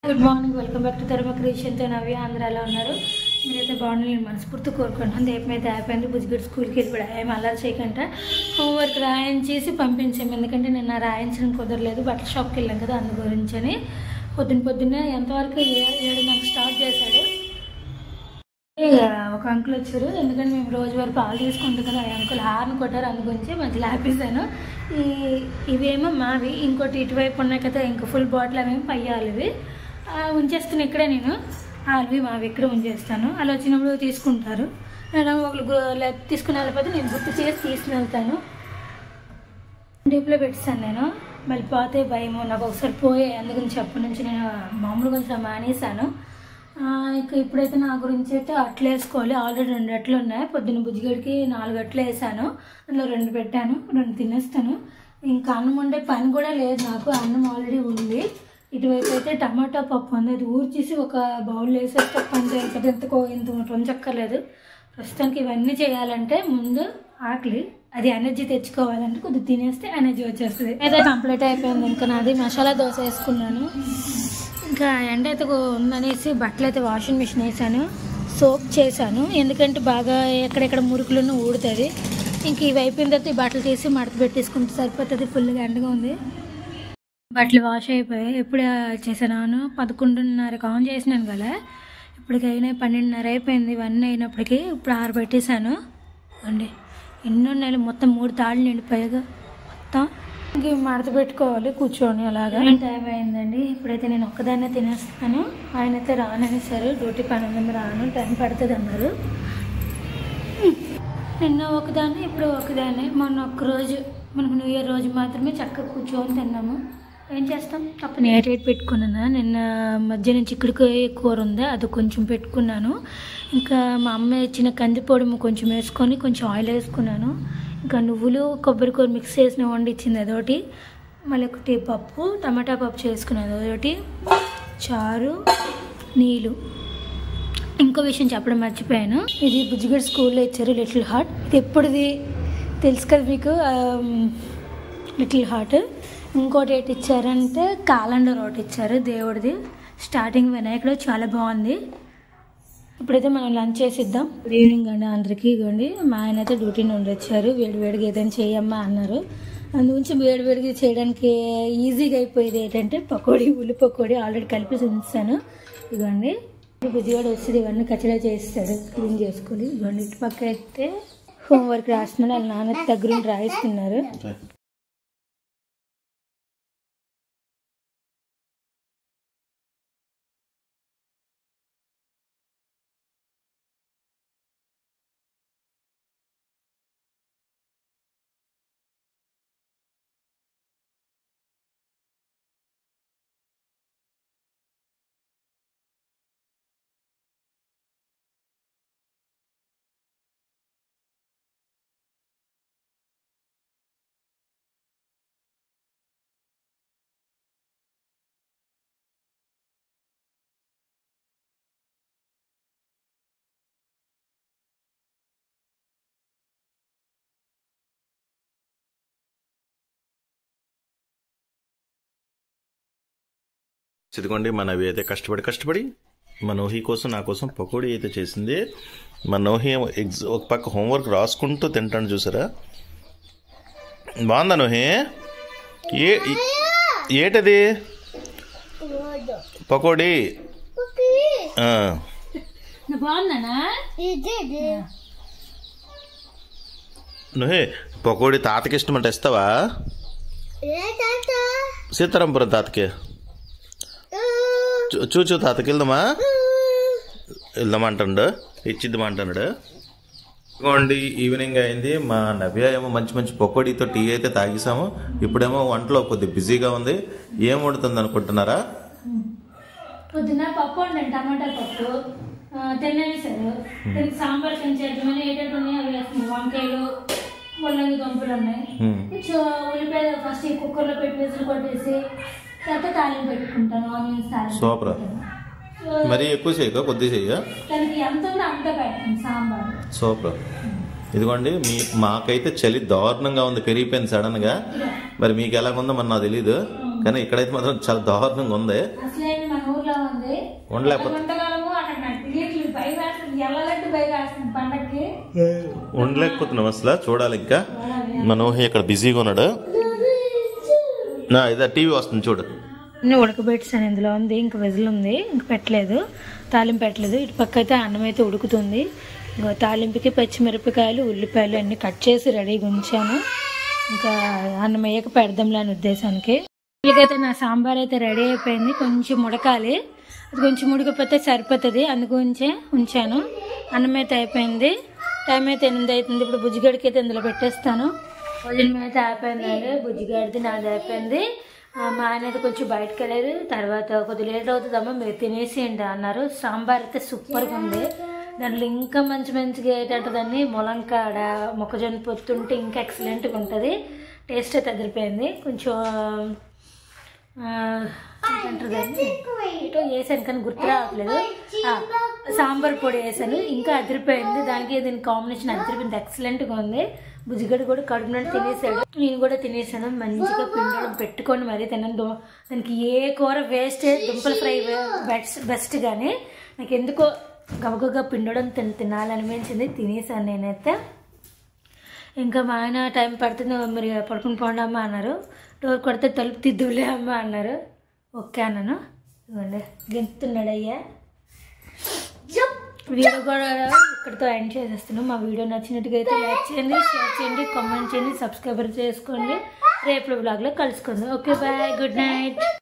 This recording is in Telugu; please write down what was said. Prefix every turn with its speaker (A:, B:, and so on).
A: Good morning, welcome back to ధర్మ క్రియేషన్ తో నవ్య. అందరూ ఎలా ఉన్నారు? మీరైతే బాగుంది, నేను మనస్ఫూర్తి కోరుకుంటున్నాను. రేపైతే అయిపోయింది, బుజ్జిగడ్ స్కూల్కి వెళ్ళిపోయి ఏం అల్లరి చేయకుండా హోంవర్క్ రాయించేసి పంపించాము. ఎందుకంటే నేను రాయించడం కుదరలేదు, బట్టల షాప్కి వెళ్ళాం కదా, అందు గురించి అని. పొద్దున్నే ఎంతవరకు 7:30 స్టార్ట్ చేశాడు. ఒక అంకుల్ వచ్చారు, ఎందుకంటే మేము రోజువారీ పాలు తీసుకుంటాం కదా, ఆ అంకుల్ హార్న్ కొట్టారు, అందు గురించి మధ్యలో ఆపేసాను. ఇవేమో మావి, ఇంకోటి ఇటువైపు ఉన్నాయి కదా, ఇంకా ఫుల్ బాటిల్ అవేమో పయ్యాలి. ఇవి ఉంచేస్తాను ఇక్కడే, నేను అవి మావి ఇక్కడ ఉంచేస్తాను. అలా వచ్చినప్పుడు తీసుకుంటారు. నేను ఒకళ్ళు తీసుకుని వెళ్ళిపోతే నేను గుర్తు చేసి తీసుకుని వెళ్తాను. డీప్లో పెట్టిస్తాను నేను, మళ్ళీ పోతే భయము. నాకు ఒకసారి పోయాయి, అందుకని చెప్పు నుంచి నేను మామూలు కొంచెం మానేసాను. ఇక ఇప్పుడైతే నా గురించి అయితే అట్లు వేసుకోవాలి. ఆల్రెడీ 2 అట్లు ఉన్నాయి. పొద్దున్న బుజ్జిగడికి 4 అట్లు వేసాను, అందులో 2 పెట్టాను, 2 తినేస్తాను. ఇంకా అన్నం వండే పని కూడా లేదు నాకు, అన్నం ఆల్రెడీ ఉంది. ఇటువైపు అయితే టమాటా పప్పు ఉంది, అది ఊర్చేసి ఒక బౌల్ వేసేసి పప్పు అంతే, ఇంత ఉంచక్కర్లేదు. ప్రస్తుతానికి ఇవన్నీ చేయాలంటే ముందు ఆకలి, అది ఎనర్జీ తెచ్చుకోవాలంటే కొద్దిగా తినేస్తే ఎనర్జీ వచ్చేస్తుంది. అయితే కంప్లీట్ అయిపోయింది. ఇంకా నాది మసాలా దోశ వేసుకున్నాను. ఇంకా ఎండ అయితే ఉందనేసి బట్టలు అయితే వాషింగ్ మిషన్ వేసాను, సోప్ చేశాను. ఎందుకంటే బాగా ఎక్కడెక్కడ మురుకులను ఊడుతుంది. ఇంక ఇవి అయిపోయిన తర్వాత ఈ బట్టలు తీసి మడత పెట్టేసుకుంటే సరిపోతుంది. ఫుల్గా ఎండగా ఉంది. బట్టలు వాష్ అయిపోయాయి. ఎప్పుడు చేసాను 11:30 ఆన్ చేసినాను కదా, ఇప్పటికైనా 12:30 అయిపోయింది. ఇవన్నీ అయినప్పటికీ ఇప్పుడు ఆరబెట్టేశాను అండి. ఎన్నో నెలలు మొత్తం 3 తాళ్ళు నిండిపోయాగా మొత్తం. ఇంక మడత పెట్టుకోవాలి కూర్చొని అలాగా. టైం అయిందండి. ఇప్పుడైతే నేను ఒక్కదాన్నే తినేస్తాను. ఆయన అయితే రాననేసారు, డ్యూటీ పని ఉందని రాను, టైం పడుతుంది అన్నారు. నిన్న ఒకదాన్ని, ఇప్పుడు ఒకదాన్ని. మొన్న ఒక్కరోజు మనకు న్యూ ఇయర్ రోజు మాత్రమే చక్కగా కూర్చొని తిన్నాము. ఏం చేస్తాం, తప్పని 8 పెట్టుకున్నాను. నిన్న మధ్యాహ్నం చిక్కుడుకాయ కూర ఉంది, అది కొంచెం పెట్టుకున్నాను. ఇంకా మా అమ్మ ఇచ్చిన కందిపొడి కొంచెం వేసుకొని కొంచెం ఆయిల్ వేసుకున్నాను. ఇంకా నువ్వులు కొబ్బరికూర మిక్స్ చేసిన వండిచ్చింది అదొకటి, మళ్ళీ ఒకటి పప్పు టమాటా పప్పు చేసుకున్నది అదొకటి, చారు, నీళ్ళు. ఇంకో విషయం చెప్పడం మర్చిపోయాను, ఇది బుజ్జిగడ్ స్కూల్లో ఇచ్చారు లిటిల్ హార్ట్. ఇది ఎప్పుడుది తెలుసు కదా మీకు, లిటిల్ హార్ట్. ఇంకోటి ఏంటి ఇచ్చారంటే క్యాలెండర్ ఒకటి ఇచ్చారు దేవుడిది, స్టార్టింగ్ వినాయకుడు, చాలా బాగుంది. ఇప్పుడైతే మనం లంచ్ చేసిద్దాం. గుడ్ ఈవినింగ్ అండి అందరికీ. ఇవ్వండి, మా ఆయన అయితే డ్యూటీ నుండి వచ్చారు. వేడివేడిగా ఏదైనా చేయమ్మా అన్నారు. అందుగురించి వేడివేడిగా చేయడానికి ఈజీగా అయిపోయేది ఏంటంటే పకోడీ, ఉల్లి పకోడీ ఆల్రెడీ కలిపి ఉంచాను. ఇవ్వండి, బుజ్జిగాడు వచ్చేది ఇవన్నీ కచ్చడా చేస్తాడు, క్లీన్ చేసుకొని. ఇవ్వండి, ఇటు పక్క అయితే హోంవర్క్ రాస్తున్నాడు, వాళ్ళ నాన్న దగ్గరుండి రాయిస్తున్నారు.
B: ఇదిగోండి, మన అవి అయితే కష్టపడి మా నోహి కోసం నా కోసం పకోడీ అయితే చేసింది. మా నోహి ఒక పక్క హోంవర్క్ రాసుకుంటూ తింటాను, చూసారా? బాగుందా నోహి? ఏటది పకోడీ? నోహి, పకోడీ తాతకి ఇష్టమంటే ఇస్తావా? సీతారాంపురం తాతకి చూచూ తాతకి వెళ్దామంటాడు, ఇచ్చిద్దామంటున్నాడు. ఇదిగోండి, ఈవినింగ్ అయింది. మా నవ్య ఏమో మంచి పకోడీతో టీ అయితే తాగేసాము. ఇప్పుడేమో వంటలో కొద్దిగా బిజీగా ఉంది. ఏం వండుతుంది అనుకుంటున్నారా?
A: పొద్దున్న పప్పు వండండి, టమాటా పప్పు తినేసారు. సాంబార్ చేద్దామని ఏంటంటే అవి వేస్తున్నాయి, వంకాయలు, ముల్లంగి దుంపలు ఉన్నాయి. ఉల్లిపాయ ఫస్ట్ కుక్కర్లో పెట్టి విజిల్ కొట్టేసి తర్వాత తాలింపు పెట్టుకుంటాను, ఆనియన్స్ తాలింపు.
B: సూపర్. మరి ఎక్కువ చేయక, కొద్ది చెయ్య,
A: ఎంత ఉందో అంత పెట్టండి సాంబార్.
B: సూపర్. ఇదిగోండి, మాకైతే చలి దారుణంగా ఉంది, పెరిగిపోయింది సడన్ గా. మరి మీకు ఎలాగుందో మరి నాకు తెలీదు, కానీ ఇక్కడైతే మాత్రం చాలా దారుణంగా ఉంది.
A: అసలు ఊర్లో ఉంది. ఉండలేకపోతున్నాము అక్కడ భయం వేస్తుంది, ఎల్లలంటే భయం వేస్తుంది పండక్కి.
B: ఉండలేకపోతున్నాం అసలు. చూడాలి ఇంకా. మనోహి ఇక్కడ బిజీగా ఉన్నాడు. ఇదే టీవీ వస్తుంది చూడు.
A: ఉడకబెట్టాను, ఇందులో ఉంది ఇంకా విజిల్ ఉంది, ఇంక పెట్టలేదు, తాలింపు పెట్టలేదు. ఇటు పక్క అయితే అన్నం అయితే ఉడుకుతుంది. ఇంకా తాలింపుకి పచ్చిమిరపకాయలు ఉల్లిపాయలు అన్నీ కట్ చేసి రెడీగా ఉంచాను. ఇంకా అన్నం వేయక పెడదాంలే అనే ఉద్దేశానికి. వీళ్ళకైతే నా సాంబార్ అయితే రెడీ అయిపోయింది, కొంచెం ఉడకాలి. అది కొంచెం ఉడకపోతే సరిపోతుంది, అందుగురించే ఉంచాను. అన్నం అయితే అయిపోయింది, టైం అయితే 8 అవుతుంది. ఇప్పుడు బుజ్జిగడికి అయితే ఇందులో పెట్టేస్తాను. భోజనం అయితే అయిపోయిందండి, బుజ్జిగడిది నాది అయిపోయింది. మా ఆయన అయితే కొంచెం బయటకు వెళ్ళారు, తర్వాత కొద్దిగా లేట్ అవుతుందమ్మా మీరు తినేసేయండి అన్నారు. సాంబార్ అయితే సూపర్గా ఉంది. దాంట్లో ఇంకా మంచిగా ఏంటంటే దాన్ని ములంకాడ మొక్కజొన్న పొత్తుంటే ఇంకా ఎక్సలెంట్గా ఉంటుంది. టేస్ట్ అయితే అదిరిపోయింది. కొంచెం ఏంటంటారు దాన్ని ఏటో వేసాను కానీ గుర్తు రావట్లేదు. సాంబార్ పొడి వేసాను, ఇంకా అదిరిపోయింది. దీని కాంబినేషన్ అదిరిపోయింది, ఎక్సలెంట్గా ఉంది. బుజ్జిగడ్డ కూడా కడుపు నుండి తినేసాడు, నేను కూడా తినేసాను. మంచిగా పిండడం పెట్టుకొని మరీ తిన్నాను. దానికి ఏ కూర వేస్ట్, దుంపల ఫ్రై బెస్ట్. కానీ నాకు ఎందుకో గబగబగా పిండడం తినాలనిపించింది, తినేసాను నేనైతే. ఇంకా మా ఆయన టైం పడుతుంది మీరు పడుకుని పోండి అమ్మ అన్నారు. డోర్ కొడితే తలుపు తిద్దులే అమ్మ అన్నారు. ఓకే అన్నాను. ఇవ్వండి గెంతున్నాడు అయ్యా. వీడియో కూడా ఇక్కడితో ఎండ్ చేసేస్తున్నాను. మా వీడియో నచ్చినట్టుగా అయితే లైక్ చేయండి, షేర్ చేయండి, కామెంట్ చేయండి, సబ్స్క్రైబర్ చేసుకోండి. రేపు బ్లాగ్లో కలుసుకుందాం. Okay bye, good night.